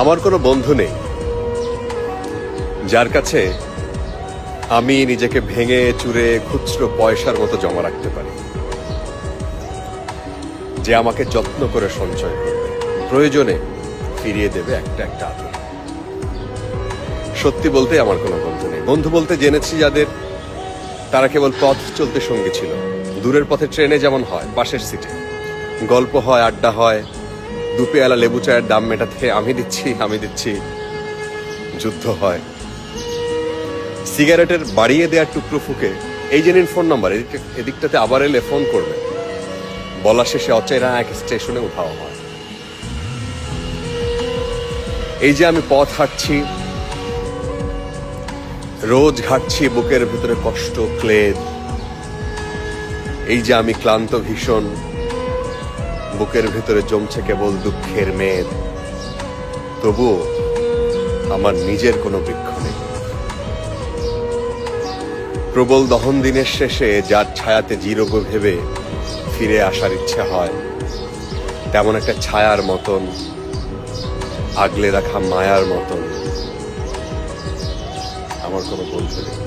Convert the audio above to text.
আমার কোনো বন্ধু নেই যার কাছে আমি নিজেকে ভেঙে চুরে খুচরো পয়সার মতো জমা রাখতে পারি, যে আমাকে যত্ন করে সঞ্চয় করবে, প্রয়োজনে ফিরিয়ে দেবে একটা একটা আদর। সত্যি বলতে আমার কোনো বন্ধু নেই। বন্ধু বলতে জেনেছি যাদের, তারা কেবল পথ চলতে সঙ্গী ছিল। দূরের পথে ট্রেনে যেমন হয়, পাশের সিটে গল্প হয়, আড্ডা হয়, দুপেয়ালা লেবু চায়ের দাম মেটাতে আমি দিচ্ছি যুদ্ধ হয়। সিগারেটের বাড়িয়ে দেওয়ার টুকরো ফুকে এই যে নিন ফোন নাম্বার, এদিকটাতে আবার এলে ফোন করবে, বলা শেষে অচেনা এক স্টেশনে উঠাও হয়। এই যে আমি পথ হাঁটছি, রোজ ঘাটছি বুকের ভেতরে কষ্ট, ক্লেদ। এই যে আমি ক্লান্ত ভীষণ, বুকের ভেতরে জমছে কেবল দুঃখের মেদ। তবুও আমার নিজের কোনো বৃক্ষ নেই। প্রবল দহন দিনের শেষে যার ছায়াতে জিরোগ ভেবে ফিরে আসার ইচ্ছে হয়, তেমন একটা ছায়ার মতন, আগলে রাখা মায়ার মতন আমার কোনো বন্ধু নেই।